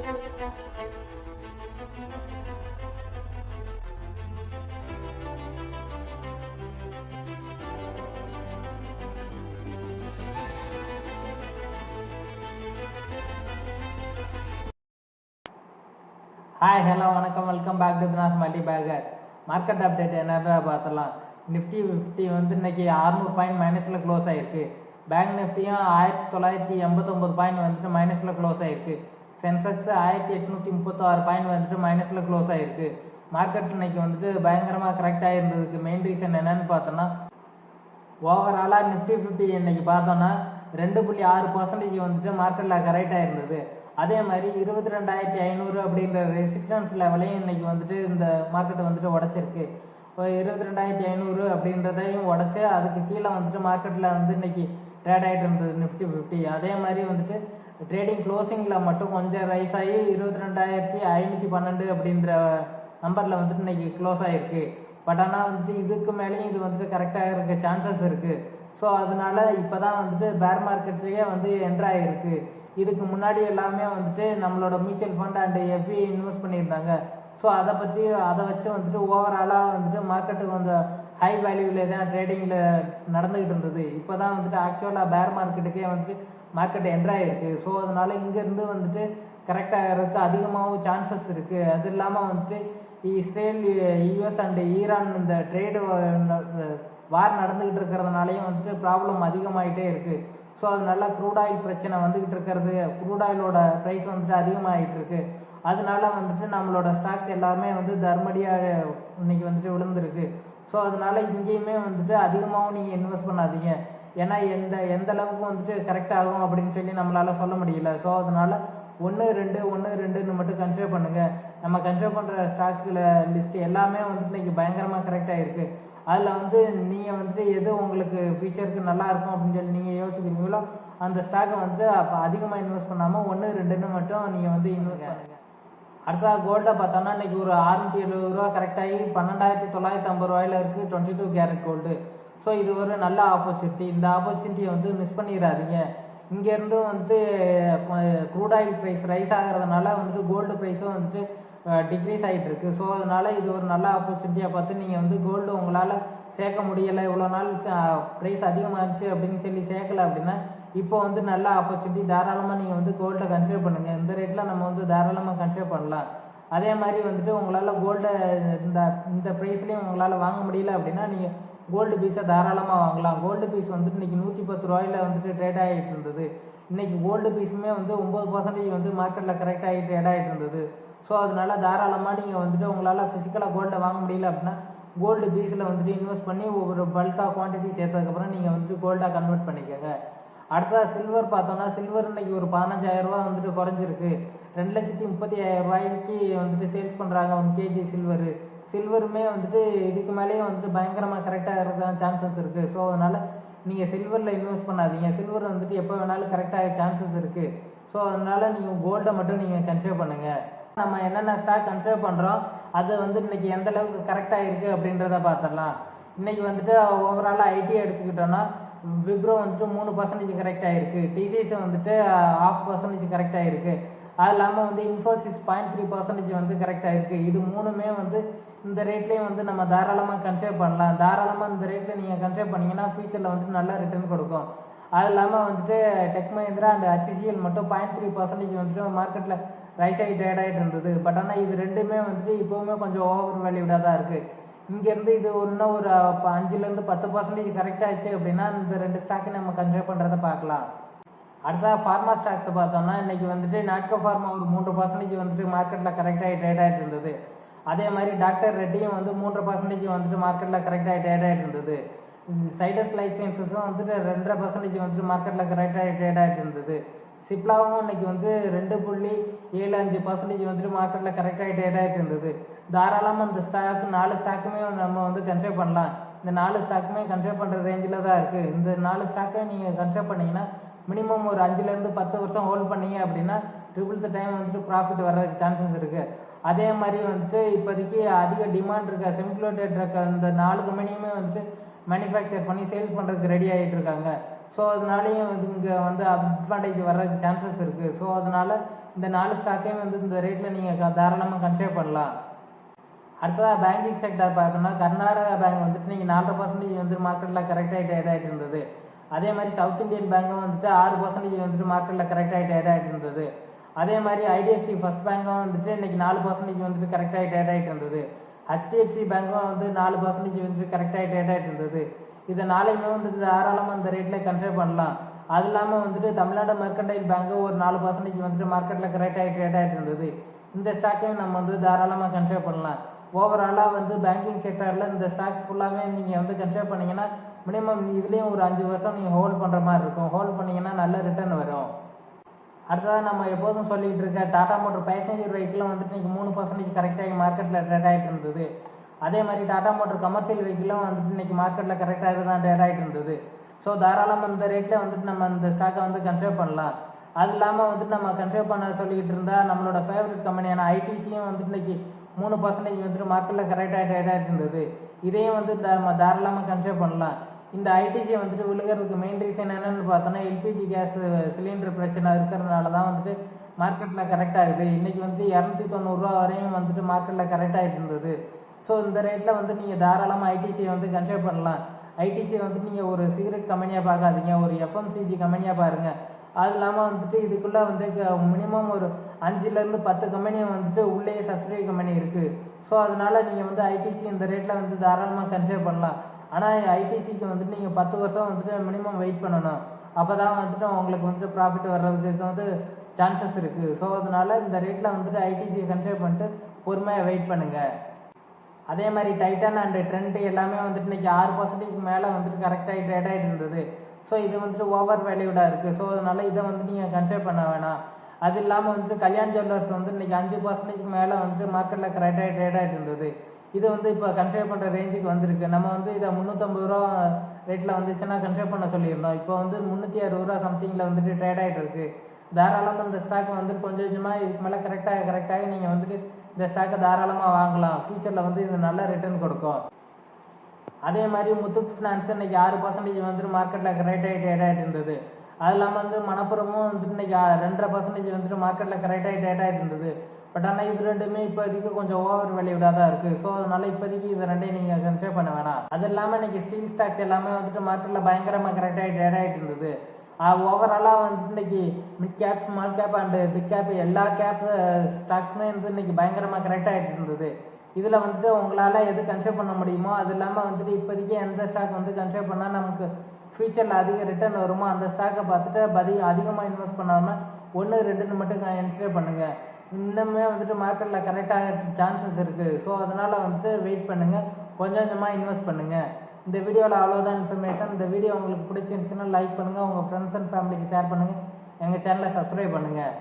Hi hello வணக்கம், welcome back to Dina's multi bagger. Market update என்னன்றத பார்த்துடலாம். நிஃப்டி 50 வந்து இன்னைக்கு 600 பாயிண்ட் மைனஸில் க்ளோஸ் ஆகிருக்கு. பேங்க் நிஃப்டியும் 1989 பாயிண்ட் வந்துட்டு மைனஸில் க்ளோஸ் ஆகிருக்கு. சென்செக்ஸ் 1836 பாயிண்ட் வந்துட்டு மைனஸில் க்ளோஸ் ஆகிருக்கு. மார்க்கெட் இன்னைக்கு வந்துட்டு பயங்கரமாக கரெக்டாக இருந்ததுக்கு மெயின் ரீசன் என்னன்னு பார்த்தோன்னா, ஓவராலாக நிஃப்டி 50 இன்னைக்கு பார்த்தோன்னா 2.6% வந்துட்டு மார்க்கெட்டில் கரெக்டாக இருந்தது. அதே மாதிரி 22,500 அப்படின்ற ரெசிஸ்டன்ஸ் லெவலையும் இன்னைக்கு வந்துட்டு இந்த மார்க்கெட்டை வந்துட்டு உடச்சிருக்கு. இப்போ 22,500 அப்படின்றதையும் உடச்சி அதுக்கு கீழே வந்துட்டு மார்க்கெட்டில் வந்து இன்னைக்கு ட்ரேட் ஆகிட்டு இருந்தது நிஃப்டி 50. அதே மாதிரி வந்துட்டு ட்ரேடிங் க்ளோசிங்கில் மட்டும் கொஞ்சம் ரைஸ் ஆகி 22,512 அப்படின்ற நம்பரில் வந்துட்டு இன்னைக்கு க்ளோஸ் ஆகிருக்கு. பட் ஆனால் வந்துட்டு இதுக்கு மேலேயும் இது வந்துட்டு கரெக்டாக இருக்க சான்சஸ் இருக்குது. ஸோ அதனால இப்போ தான் வந்துட்டு பேர் மார்க்கெட்லேயே வந்து என்ட்ரு ஆகிருக்கு. இதுக்கு முன்னாடி எல்லாமே வந்துட்டு நம்மளோட mutual fund and FD invest பண்ணியிருந்தாங்க. ஸோ அதை வச்சு வந்துட்டு ஓவராலாக வந்துட்டு மார்க்கெட்டு கொஞ்சம் ஹை வேல்யூவில் தான் ட்ரேடிங்கில் நடந்துக்கிட்டு இருந்தது. இப்போ தான் வந்துட்டு ஆக்சுவலாக பேர் மார்க்கெட்டுக்கே வந்துட்டு மார்க்கெட் என்ட்ராயிருக்கு. ஸோ அதனால் இங்கேருந்து வந்துட்டு கரெக்டாக இருக்க அதிகமாகவும் சான்சஸ் இருக்குது. அது இல்லாமல் வந்துட்டு இஸ்ரேல், யூஎஸ் அண்டு ஈரான் இந்த ட்ரேடு வார் நடந்துக்கிட்டு இருக்கிறதுனாலையும் வந்துட்டு ப்ராப்ளம் அதிகமாகிட்டே இருக்குது. ஸோ அதனால க்ரூட் ஆயில் பிரச்சனை வந்துக்கிட்டு இருக்கிறது, க்ரூட் ஆயிலோட ப்ரைஸ் வந்துட்டு அதிகமாகிட்டு இருக்கு. அதனால வந்துட்டு நம்மளோட ஸ்டாக்ஸ் எல்லாமே வந்து தர்மடியாக இன்னைக்கு வந்துட்டு விழுந்துருக்கு. ஸோ அதனால இங்கேயுமே வந்துட்டு அதிகமாகவும் நீங்கள் இன்வெஸ்ட் பண்ணாதீங்க. ஏன்னா எந்த அளவுக்கு வந்துட்டு கரெக்ட் ஆகும் அப்படின்னு சொல்லி நம்மளால சொல்ல முடியல. ஸோ அதனால 1-2 மட்டும் கன்சிடர் பண்ணுங்கள். நம்ம கன்சிடர் பண்ணுற ஸ்டாக்ஸில் லிஸ்ட் எல்லாமே வந்துட்டு இன்னைக்கு பயங்கரமாக கரெக்டாக இருக்குது. அதில் வந்து நீங்கள் வந்துட்டு எது உங்களுக்கு ஃபியூச்சருக்கு நல்லா இருக்கும் அப்படின்னு சொல்லி நீங்கள் யோசிக்கிறீங்களோ அந்த ஸ்டாக்கை வந்து அப்போ அதிகமாக இன்வெஸ்ட் பண்ணாமல் 1-2 மட்டும் நீங்கள் வந்து இன்வெஸ்ட் பண்ணுங்கள். அடுத்ததாக கோல்டை பார்த்தோம்னா இன்றைக்கி ஒரு 670 ரூபா கரெக்டாகி 12,950 ரூபாயில் இருக்குது 22 கேரட் கோல்டு. ஸோ இது ஒரு நல்ல ஆப்பர்ச்சுனிட்டி. இந்த ஆப்பர்ச்சுனிட்டியை வந்து மிஸ் பண்ணிடாதீங்க. இங்கேருந்து வந்துட்டு க்ரூட் ஆயில் ப்ரைஸ் ரைஸ் ஆகிறதுனால வந்துட்டு கோல்டு ப்ரைஸும் வந்துட்டு டிக்ரீஸ் ஆகிட்டு இருக்கு. ஸோ அதனால இது ஒரு நல்ல ஆப்பர்ச்சுனிட்டியாக பார்த்து நீங்கள் வந்து கோல்டு உங்களால் சேர்க்க முடியலை, இவ்வளோ நாள் ப்ரைஸ் அதிகமாகிடுச்சு அப்படின்னு சொல்லி சேர்க்கலை அப்படின்னா இப்போ வந்து நல்ல ஆப்பர்ச்சுனிட்டி. தாராளமாக நீங்கள் வந்து கோல்டை கன்சிடர் பண்ணுங்கள். இந்த ரேட்டில் நம்ம வந்து தாராளமாக கன்சிடர் பண்ணலாம். அதே மாதிரி வந்துட்டு உங்களால் கோல்டை இந்த ப்ரைஸ்லேயும் உங்களால் வாங்க முடியல அப்படின்னா நீங்கள் கோல்டு பீஸை தாராளமாக வாங்கலாம். கோல்டு பீஸ் வந்துட்டு இன்றைக்கி 110 ரூபாயில் வந்துட்டு ட்ரேட் ஆகிட்டு இருந்தது. இன்றைக்கி கோல்டு பீஸுமே வந்து 9% வந்து மார்க்கெட்டில் கரெக்டாகி ட்ரேட் ஆகிட்டு இருந்தது. ஸோ அதனால தாராளமாக நீங்கள் வந்துட்டு உங்களால் ஃபிசிக்கலாக கோல்டை வாங்க முடியல அப்படின்னா கோல்டு பீஸில் வந்துட்டு இன்வெஸ்ட் பண்ணி ஒவ்வொரு பல்காக குவான்டிட்டி சேர்த்ததுக்கப்புறம் நீங்கள் வந்துட்டு கோல்டாக கன்வெர்ட் பண்ணிக்கோங்க. அடுத்ததாக சில்வர் பார்த்தோன்னா சில்வர் இன்னைக்கு ஒரு 15,000 ரூபா வந்துட்டு குறைஞ்சிருக்கு. 2,35,000 ரூபாய்க்கு வந்துட்டு சேல்ஸ் பண்ணுறாங்க 1 kg சில்வரு. சில்வருமே வந்துட்டு இதுக்கு மேலேயே வந்துட்டு பயங்கரமாக கரெக்டாக இருக்க சான்சஸ் இருக்குது. ஸோ அதனால் நீங்கள் சில்வரில் இன்வெஸ்ட் பண்ணாதீங்க. சில்வர் வந்துட்டு எப்போ வேணாலும் கரெக்டாக சான்சஸ் இருக்குது. ஸோ அதனால் நீங்கள் கோல்டை மட்டும் நீங்கள் கன்சிடர் பண்ணுங்கள். நம்ம என்னென்ன ஸ்டாக் கன்சிடர் பண்ணுறோம் அது வந்து இன்றைக்கி எந்த அளவுக்கு கரெக்டாக இருக்குது அப்படின்றத பார்த்துடலாம். இன்றைக்கி வந்துட்டு ஓவராலாக ஐடி எடுத்துக்கிட்டோன்னா விப்ரோ வந்துட்டு 3% கரெக்டாக இருக்குது. டிசிஎஸ் வந்துட்டு 0.5% கரெக்டாக இருக்குது. அது இல்லாமல் வந்து இன்ஃபோசிஸ் 0.3% வந்து கரெக்டாக இருக்குது. இது மூணுமே வந்து இந்த ரேட்லேயும் வந்து நம்ம தாராளமாக கன்சிடர் பண்ணலாம். தாராளமாக இந்த ரேட்டில் நீங்கள் கன்சிடர் பண்ணிங்கன்னா ஃபியூச்சரில் வந்துட்டு நல்ல ரிட்டர்ன் கொடுக்கும். அது இல்லாமல் வந்துட்டு டெக் மஹிந்திரா அண்ட் ஹெச்சிஎல் மட்டும் 0.3% வந்துட்டு மார்க்கெட்டில் ரைஸ் ஆகி ட்ரேட் ஆகிட்டு இருந்தது. பட் ஆனால் இது ரெண்டுமே வந்துட்டு இப்போவுமே கொஞ்சம் ஓவர் வேல்யூடாக தான் இருக்குது. இங்கேருந்து இது இன்னும் ஒரு 5-10% கரெக்ட் ஆச்சு அப்படின்னா இந்த 2 ஸ்டாக்கை நம்ம கன்சிடர் பண்ணுறதை பார்க்கலாம். அடுத்ததாக ஃபார்மா ஸ்டாக்ஸை பார்த்தோம்னா இன்றைக்கி வந்துட்டு நாட்கோ ஃபார்மா ஒரு 3% வந்துட்டு மார்க்கெட்டில் கரெக்டாகி ட்ரேட் ஆகிட்டு இருந்தது. அதே மாதிரி டாக்டர் ரெட்டியும் வந்து 3% வந்துட்டு மார்க்கெட்டில் கரெக்டாகி ட்ரேட் ஆகிட்டு இருந்தது. சைடஸ் லைஃப் சயின்சஸும் வந்துட்டு 2.5% வந்துட்டு மார்க்கெட்டில் கரெக்டாகி ட்ரேட் ஆகிட்டு இருந்தது. சிப்லாவும் இன்னைக்கு வந்து 2.75% வந்துட்டு மார்க்கெட்டில் கரெக்டாகி ட்ரேட் ஆகிட்டு இருந்தது. தாராளமாக இந்த ஸ்டாக்கு 4 ஸ்டாக்குமே நம்ம வந்து கன்சிடர் பண்ணலாம். இந்த 4 ஸ்டாக்குமே கன்சிடர் பண்ணுற ரேஞ்சில் தான் இருக்குது. இந்த 4 ஸ்டாக்கை நீங்கள் கன்சிடர் பண்ணிங்கன்னா மினிமம் ஒரு 5-10 வருஷம் ஹோல்ட் பண்ணீங்க அப்படின்னா ட்ரிபிள் த டைம் வந்துட்டு ப்ராஃபிட் வர்றதுக்கு சான்சஸ் இருக்குது. அதே மாதிரி வந்துட்டு இப்போதைக்கு அதிக டிமாண்ட் இருக்க செமிக்ளோடேட் இருக்க இந்த 4 கம்பெனியுமே வந்துட்டு மேனுஃபேக்சர் பண்ணி சேல்ஸ் பண்ணுறதுக்கு ரெடி ஆகிட்டு இருக்காங்க. ஸோ அதனாலேயும் இங்கே வந்து அட்வான்டேஜ் வர்றதுக்கு சான்சஸ் இருக்குது. ஸோ அதனால் இந்த 4 ஸ்டாக்கையும் வந்து இந்த ரேட்டில் நீங்கள் தாராளமாக கன்சிடர் பண்ணலாம். அடுத்ததாக பேங்கிங் செக்டர் பார்த்தோம்னா கர்நாடகா பேங்க் வந்துட்டு நீங்கள் 4% வந்து மார்க்கெட்டில் கரெக்டாக ட்ரேட் ஆகிட்டு இருந்தது. அதே மாதிரி சவுத் இந்தியன் பேங்கும் வந்துட்டு 6% வந்துட்டு மார்க்கெட்டில் கரெக்டாக ட்ரேட் ஆகிட்டு இருந்தது. அதே மாதிரி ஐடிஎஃப்சி ஃபர்ஸ்ட் பேங்கும் வந்துட்டு இன்னைக்கு 4% வந்துட்டு கரெக்டாக ட்ரேட் ஆகிட்டு இருந்தது. ஹெச்டிஎஃப்சி பேங்கும் வந்து 4% வந்துட்டு கரெக்டாக ட்ரேட் ஆகிட்டு இருந்தது. இதை நாளையுமே வந்துட்டு தாராளமாக இந்த ரேட்டில் கன்சிடர் பண்ணலாம். அது இல்லாமல் வந்துட்டு தமிழ்நாடு மெர்கன்டைல் பேங்கு ஒரு 4% வந்துட்டு மார்க்கெட்டில் கரெக்டாக ட்ரேட் ஆகிட்டு இருந்தது. இந்த ஸ்டாக்கையும் நம்ம வந்து தாராளமாக கன்சிடர் பண்ணலாம். ஓவராலாக வந்து பேங்கிங் செக்டரில் இந்த ஸ்டாக்ஸ் ஃபுல்லாகவே நீங்கள் வந்து கன்சிடர் பண்ணிங்கன்னா மினிமம் இதுலேயும் ஒரு 5 வருஷம் நீங்கள் ஹோல்ட் பண்ணுற மாதிரி இருக்கும். ஹோல்ட் பண்ணிங்கன்னா நல்ல ரிட்டர்ன் வரும். அடுத்ததாக நம்ம எப்போதும் சொல்லிகிட்டு இருக்க டாடா மோட்டர் பேசஞ்சர் வெஹிக்கிளும் வந்துட்டு இன்றைக்கி 3% கரெக்டாகி மார்க்கெட்டில் ட்ரேட் ஆகிட்டு இருந்தது. அதே மாதிரி டாடா மோட்டர் கமர்ஷியல் வெஹிக்கிளும் வந்துட்டு இன்றைக்கி மார்க்கெட்டில் கரெக்டாக தான் ட்ரேட் ஆகிட்டு இருந்தது. ஸோ தாராளமாக இந்த ரேட்டில் வந்துட்டு நம்ம இந்த ஸ்டாக்கை வந்து கன்சிடர் பண்ணலாம். அது இல்லாமல் வந்துட்டு நம்ம கன்சிடர் பண்ண சொல்லிக்கிட்டு இருந்தால் நம்மளோட ஃபேவரட் கம்பெனியான ஐடிசியும் வந்துட்டு இன்றைக்கி 3% வந்துட்டு மார்க்கெட்டில் கரெக்டாக ட்ரேட் ஆகிட்டு இருந்தது. இதையும் வந்து நம்ம தாராளமாக கன்சிடர் பண்ணலாம். இந்த ஐடிசியை வந்துட்டு விழுகிறதுக்கு மெயின் ரீசன் என்னென்னு பார்த்தோன்னா எல்பிஜி கேஸ் சிலிண்டர் பிரச்சனை இருக்கிறதுனால தான் வந்துட்டு மார்க்கெட்டில் கரெக்டாக இருக்குது. இன்றைக்கி வந்து 290 ரூபா வரையும் வந்துட்டு மார்க்கெட்டில் கரெக்டாகிட்டு இருந்தது. ஸோ இந்த ரேட்டில் வந்து நீங்கள் தாராளமாக ஐடிசியை வந்து கன்சிடர் பண்ணலாம். ஐடிசியை வந்துட்டு நீங்கள் ஒரு சிகரெட் கம்பெனியாக பார்க்காதீங்க, ஒரு எஃப்எம்சிஜி கம்பெனியாக பாருங்கள். அது இல்லாமல் வந்துட்டு இதுக்குள்ளே வந்து மினிமம் ஒரு 5லேருந்து 10 கம்பெனி வந்துட்டு உள்ளேயே சப்சிடரி கம்பெனி இருக்குது. ஸோ அதனால் நீங்கள் வந்து ஐடிசி இந்த ரேட்டில் வந்து தாராளமாக கன்சிடர் பண்ணலாம். ஆனால் ஐடிசிக்கு வந்துட்டு நீங்கள் 10 வருஷம் வந்துட்டு மினிமம் வெயிட் பண்ணணும். அப்போ தான் வந்துட்டு உங்களுக்கு வந்துட்டு ப்ராஃபிட் வர்றதுக்கு இது வந்து சான்சஸ் இருக்குது. ஸோ அதனால் இந்த ரேட்டில் வந்துட்டு ஐடிசியை கன்சிடர் பண்ணிட்டு பொறுமையாக வெயிட் பண்ணுங்கள். அதே மாதிரி டைட்டன் அண்ட் ட்ரெண்ட் எல்லாமே வந்துட்டு இன்றைக்கி 6% மேலே வந்துட்டு கரெக்டாக ட்ரேட் ஆகிட்டு இருந்தது. ஸோ இது வந்துட்டு ஓவர் வேல்யூடாக இருக்குது. ஸோ அதனால் இதை வந்துட்டு நீங்கள் கன்சிடர் பண்ண வேணாம். அது இல்லாமல் வந்துட்டு கல்யாண் ஜுவல்லர்ஸ் வந்து இன்றைக்கி 5% மேலே வந்துட்டு மார்க்கெட்டில் கரெக்டாக ட்ரேட் ஆகிட்டு இருந்தது. இது வந்து இப்போ கன்சிடர் பண்ணுற ரேஞ்சுக்கு வந்திருக்கு. நம்ம வந்து இதை 350 ரூபா ரேட்டில் வந்துச்சுன்னா கன்சிடர் பண்ண சொல்லியிருந்தோம். இப்போ வந்து 360 ரூபா சம்திங்கில் வந்துட்டு ட்ரேட் ஆகிட்டு இருக்குது. தாராளமாக இந்த ஸ்டாக் வந்துட்டு கொஞ்சம் கொஞ்சமாக இதுக்கு மேலே கரெக்டாக நீங்கள் வந்துட்டு இந்த ஸ்டாக்கை தாராளமாக வாங்கலாம். ஃபியூச்சரில் வந்து இது நல்ல ரிட்டர்ன் கொடுக்கும். அதே மாதிரி முத்தூட் ஃபினான்ஸ் இன்றைக்கி 6% வந்துட்டு மார்க்கெட்டில் கரெக்டாக ட்ரேட் ஆகிட்டு இருந்தது. அது இல்லாமல் வந்து மணப்புறமும் வந்துட்டு இன்றைக்கி 2.5% வந்துட்டு மார்க்கெட்டில் கரெக்டாக ட்ரேட் ஆகிட்டு இருந்தது. பட் ஆனால் இது ரெண்டுமே இப்போதைக்கு கொஞ்சம் ஓவர் வேல்யூடாக தான் இருக்குது. ஸோ அதனால் இப்போதைக்கு இது ரெண்டையும் நீங்கள் கன்சிடர் பண்ண வேணாம். அது இல்லாமல் இன்றைக்கி ஸ்டீல் ஸ்டாக்ஸ் எல்லாமே வந்துட்டு மார்க்கெட்டில் பயங்கரமாக கரெக்டாக ட்ரேட் ஆகிட்டு இருந்தது. ஓவராலாக வந்துட்டு இன்றைக்கி mid cap, small cap and big cap எல்லா கேப் ஸ்டாக்ஸுமே வந்து இன்றைக்கி பயங்கரமாக கரெக்டாக ஆகிட்டு இருந்தது. இதில் வந்துட்டு உங்களால் எது கன்சிடர் பண்ண முடியுமோ அது இல்லாமல் வந்துட்டு இப்போதைக்கு எந்த ஸ்டாக் வந்து கன்சிடர் பண்ணால் நமக்கு ஃபியூச்சரில் அதிக ரிட்டர்ன் வருமோ அந்த ஸ்டாக்கை பார்த்துட்டு அதிகமாக இன்வெஸ்ட் பண்ணாமல் 1-2ன்னு மட்டும் கன்சிடர் பண்ணுங்கள். இன்னுமே வந்துட்டு மார்க்கெட்டில் கரெக்டாக சான்சஸ் இருக்குது. ஸோ அதனால் வந்துட்டு வெயிட் பண்ணுங்கள், கொஞ்சம் கொஞ்சமாக இன்வெஸ்ட் பண்ணுங்கள். இந்த வீடியோவில் அவ்வளோதான் இன்ஃபர்மேஷன். இந்த வீடியோ உங்களுக்கு பிடிச்சிருந்துச்சுன்னா லைக் பண்ணுங்கள், உங்கள் ஃப்ரெண்ட்ஸ் அண்ட் ஃபேமிலிக்கு ஷேர் பண்ணுங்கள், எங்கள் சேனலை சப்ஸ்கிரைப் பண்ணுங்கள்.